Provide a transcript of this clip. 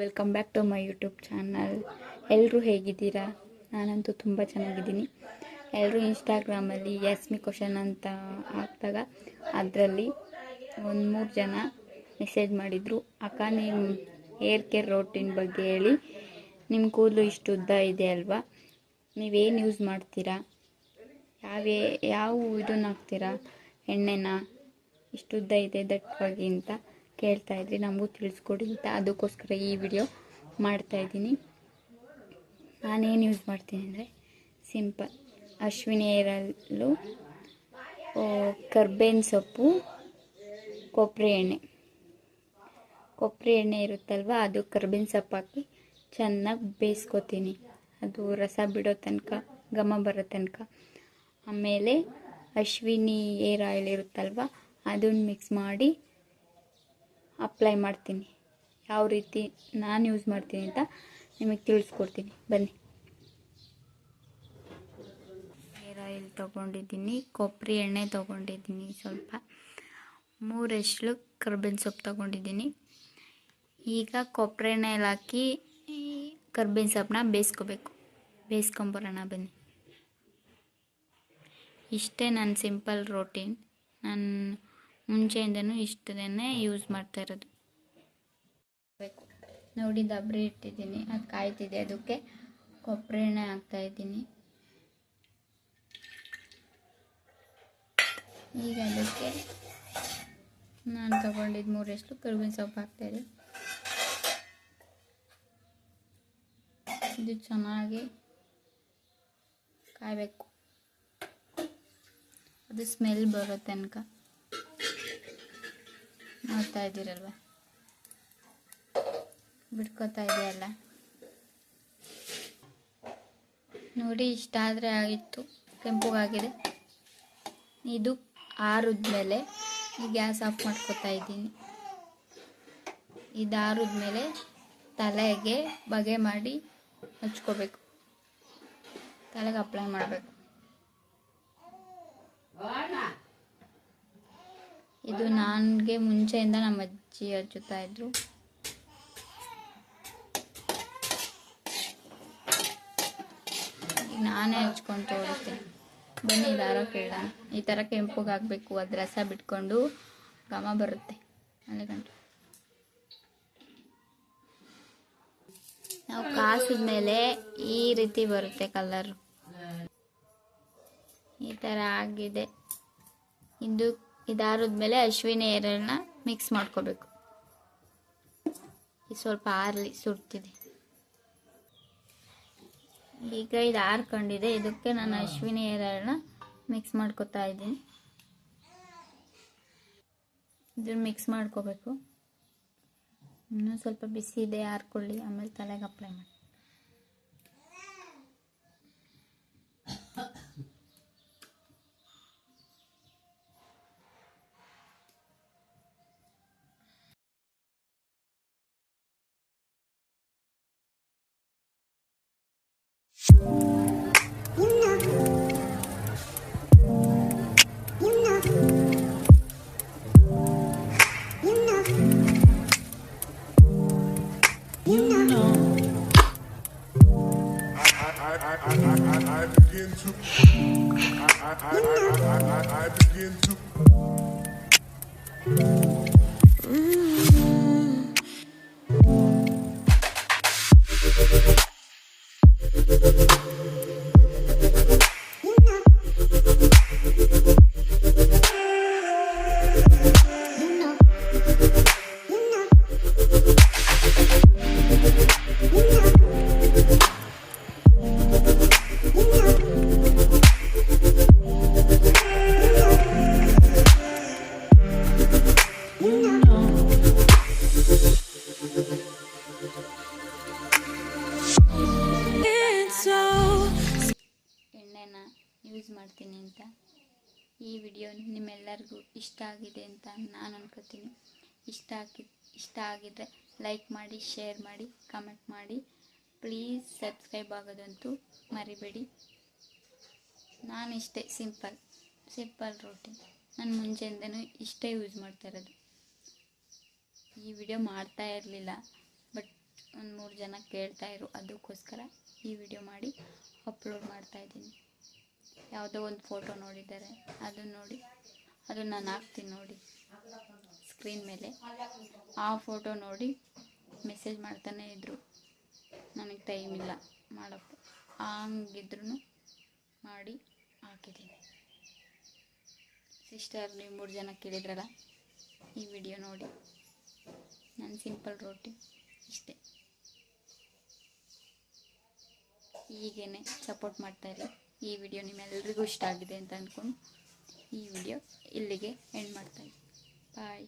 Welcome back to my YouTube channel. ಎಲ್ಲರೂ ಹೇಗಿದ್ದೀರಾ? ನಾನಂತೂ ತುಂಬ ಚೆನ್ನಾಗಿದ್ದೀನಿ. ಎಲ್ಲರೂ ಇನ್ಸ್ಟಾಗ್ರಾಮಲ್ಲಿ ಯಾಸ್ಮಿ ಕ್ವಶನ್ ಅಂತ ಹಾಕಿದಾಗ ಅದರಲ್ಲಿ ಒಂದು 3 ಜನ ಮೆಸೇಜ್ ಮಾಡಿದರು, ಅಕ್ಕ ನಿಮ್ಮ ಹೇರ್ ಕೇರ್ ರೋಟೀನ್ ಬಗ್ಗೆ ಹೇಳಿ. ನಿಮ್ಮ ಕೂದಲು ಇಷ್ಟು ಉದ್ದ ಇದೆ ಅಲ್ವಾ, ನೀವೇನು ಯೂಸ್ ಮಾಡ್ತೀರಾ, ಯಾವ ಇದನ್ನ ಹಾಕ್ತೀರಾ, ಎಣ್ಣೆನ ಇಷ್ಟು ಉದ್ದ ಇದೆ ದಟ್ಟವಾಗಿ ಅಂತ ಕೇಳ್ತಾಯಿದ್ರಿ. ನಮಗೂ ತಿಳಿಸ್ಕೊಡಿ ಅಂತ ಅದಕ್ಕೋಸ್ಕರ ಈ ವಿಡಿಯೋ ಮಾಡ್ತಾಯಿದ್ದೀನಿ. ನಾನೇನು ಯೂಸ್ ಮಾಡ್ತೀನಿ ಅಂದರೆ ಸಿಂಪಲ್ ಅಶ್ವಿನಿ ಹೇರಲ್ಲು ಕರ್ಬೇವಿನ ಸೊಪ್ಪು, ಕೊಬ್ಬರಿ ಎಣ್ಣೆ ಇರುತ್ತಲ್ವ, ಅದು ಕರ್ಬೇವಿನ ಸೊಪ್ಪು ಹಾಕಿ ಚೆನ್ನಾಗಿ ಬೇಯಿಸ್ಕೊತೀನಿ. ಅದು ರಸ ಬಿಡೋ ತನಕ, ಘಮ ಬರೋ ತನಕ. ಆಮೇಲೆ ಅಶ್ವಿನಿ ಹೇರ್ ಆಯಿಲ್ ಇರುತ್ತಲ್ವ, ಅದನ್ನು ಮಿಕ್ಸ್ ಮಾಡಿ ಅಪ್ಲೈ ಮಾಡ್ತೀನಿ. ಯಾವ ರೀತಿ ನಾನು ಯೂಸ್ ಮಾಡ್ತೀನಿ ಅಂತ ನಿಮಗೆ ತಿಳಿಸ್ಕೊಡ್ತೀನಿ ಬನ್ನಿ. ಹೇರ್ ಆಯಿಲ್ ತೊಗೊಂಡಿದ್ದೀನಿ, ಕೊಬ್ಬರಿ ಎಣ್ಣೆ ತೊಗೊಂಡಿದ್ದೀನಿ, ಸ್ವಲ್ಪ 3 ಎಸಳು ಕರ್ಬೇವಿನ ಸೊಪ್ಪು ತೊಗೊಂಡಿದ್ದೀನಿ. ಈಗ ಕೊಬ್ಬರಿ ಎಣ್ಣೆಯಲ್ಲಿ ಹಾಕಿ ಕರ್ಬೇವಿನ ಸೊಪ್ಪನ್ನ ಬೇಯಿಸ್ಕೊಂಬರೋಣ ಬನ್ನಿ. ಇಷ್ಟೇ ನನ್ನ ಸಿಂಪಲ್ ರೋಟೀನ್. ನಾನು ಮುಂಚೆಯಿಂದನೂ ಇಷ್ಟನ್ನೇ ಯೂಸ್ ಮಾಡ್ತಾ ಇರೋದು. ನೋಡಿ, ದಬ್ರಿ ಇಟ್ಟಿದ್ದೀನಿ, ಅದು ಕಾಯ್ತಿದೆ. ಅದಕ್ಕೆ ಕೊಬ್ಬರಿ ಎಣ್ಣೆ ಹಾಕ್ತಾಯಿದ್ದೀನಿ. ಈಗ ಅದಕ್ಕೆ ನಾನು ತಗೊಂಡಿದ್ದು 3 ಎಸಳು ಕರ್ಬೇವಿನ ಸೊಪ್ಪು ಹಾಕ್ತಾಯಿದ್ದೀನಿ. ಇದು ಚೆನ್ನಾಗಿ ಕಾಯಬೇಕು, ಅದು ಸ್ಮೆಲ್ ಬರೋ ತನಕ. ನೋಡ್ತಾ ಇದ್ದೀರಲ್ವ, ಬಿಡ್ಕೋತಾ ಇದೆಯಲ್ಲ. ನೋಡಿ, ಇಷ್ಟಾದರೆ ಆಗಿತ್ತು, ಕೆಂಪುಗಾಗಿದೆ. ಇದು ಆರಿದ್ಮೇಲೆ ಈ ಗ್ಯಾಸ್ ಆಫ್ ಮಾಡ್ಕೋತಾ ಇದ್ದೀನಿ. ಇದು ಆರಿದ್ಮೇಲೆ ತಲೆಗೆ ಬಗೆ ಮಾಡಿ ಹಚ್ಕೋಬೇಕು, ತಲೆಗೆ ಅಪ್ಲೈ ಮಾಡಬೇಕು. ಇದು ನನಗೆ ಮುಂಚೆಯಿಂದ ನಮ್ಮ ಅಜ್ಜಿ ಹಚ್ಚುತ್ತಾ ಇದ್ರು. ಈಗ ನಾನೇ ಹಚ್ಕೊಂಡು ತೋರಿಸ್ತೀನಿ ಬನ್ನಿ. ದಾರ ಕೇಳೋಣ. ಈ ಥರ ಕೆಂಪುಗಾಗಬೇಕು, ಅದು ರಸ ಬಿಟ್ಕೊಂಡು ಘಮ ಬರುತ್ತೆ ಅಲ್ಲಿಗಂಟು. ನಾವು ಕಾಸಿದ್ಮೇಲೆ ಈ ರೀತಿ ಬರುತ್ತೆ ಕಲರು. ಈ ಥರ ಆಗಿದೆ. ಇದಾರಿದ್ಮೇಲೆ ಅಶ್ವಿನಿ ಹೇರನ್ನ ಮಿಕ್ಸ್ ಮಾಡ್ಕೋಬೇಕು. ಇದು ಸ್ವಲ್ಪ ಆರಲಿ, ಸುಡ್ತಿದೆ. ಈಗ ಇದು ಆರ್ಕೊಂಡಿದೆ. ಇದಕ್ಕೆ ನಾನು ಅಶ್ವಿನಿ ಹೇರನ್ನ ಮಿಕ್ಸ್ ಮಾಡ್ಕೋತಾ ಇದ್ದೀನಿ. ಇದನ್ನು ಮಿಕ್ಸ್ ಮಾಡ್ಕೋಬೇಕು. ಇನ್ನೂ ಸ್ವಲ್ಪ ಬಿಸಿ ಇದೆ, ಆರ್ಕೊಳ್ಳಿ, ಆಮೇಲೆ ತಲೆಗೆ ಅಪ್ಲೈ ಮಾಡಿ. I begin to ಎಣ್ಣೆನ ಯೂಸ್ ಮಾಡ್ತೀನಿ ಅಂತ ಈ ವಿಡಿಯೋ ನಿಮ್ಮೆಲ್ಲರಿಗೂ ಇಷ್ಟ ಆಗಿದೆ ಅಂತ ನಾನು ಅನ್ಕೋತೀನಿ. ಇಷ್ಟ ಆಗಿದ್ರೆ ಲೈಕ್ ಮಾಡಿ, ಶೇರ್ ಮಾಡಿ, ಕಮೆಂಟ್ ಮಾಡಿ. ಪ್ಲೀಸ್ ಸಬ್ಸ್ಕ್ರೈಬ್ ಆಗೋದಂತೂ ಮರಿಬೇಡಿ. ನಾನು ಇಷ್ಟೇ ಸಿಂಪಲ್ ರೋಟೀನ್. ನಾನು ಮುಂಚೆಯಿಂದನೂ ಇಷ್ಟೇ ಯೂಸ್ ಮಾಡ್ತಾ ಇರೋದು. ಈ ವಿಡಿಯೋ ಮಾಡ್ತಾ ಇರಲಿಲ್ಲ, ಬಟ್ ಒಂದು 3 ಜನ ಕೇಳ್ತಾಯಿದ್ರು, ಅದಕ್ಕೋಸ್ಕರ ಈ ವಿಡಿಯೋ ಮಾಡಿ ಅಪ್ಲೋಡ್ ಮಾಡ್ತಾಯಿದ್ದೀನಿ. ಯಾವುದೋ ಒಂದು ಫೋಟೋ ನೋಡಿದ್ದಾರೆ, ಅದನ್ನು ನೋಡಿ, ಅದನ್ನು ನಾನು ಹಾಕ್ತೀನಿ ನೋಡಿ ಸ್ಕ್ರೀನ್ ಮೇಲೆ. ಆ ಫೋಟೋ ನೋಡಿ ಮೆಸೇಜ್ ಮಾಡ್ತಾನೇ ಇದ್ದರು, ನನಗೆ ಟೈಮ್ ಇಲ್ಲ ಮಾಡೋಕ್ಕೆ. ಹಂಗಿದ್ರೂ ಮಾಡಿ ಹಾಕಿದ್ದೀನಿ. ಸಿಸ್ಟರ್, ನೀವು 3 ಜನ ಕೇಳಿದ್ರಲ್ಲ, ಈ ವಿಡಿಯೋ ನೋಡಿ. ನನ್ನ ಸಿಂಪಲ್ ರೋಟಿ ಇಷ್ಟೇ. ಹೀಗೇ ಸಪೋರ್ಟ್ ಮಾಡ್ತಾಯಿರಿ. ಈ ವಿಡಿಯೋ ನಿಮ್ಮೆಲ್ಲರಿಗೂ ಇಷ್ಟ ಆಗಿದೆ ಅಂತ ಅಂದ್ಕೊಂಡು ಈ ವಿಡಿಯೋ ಇಲ್ಲಿಗೆ ಎಂಡ್ ಮಾಡ್ತಾಯಿದ್ದೀನಿ. ಬಾಯ್.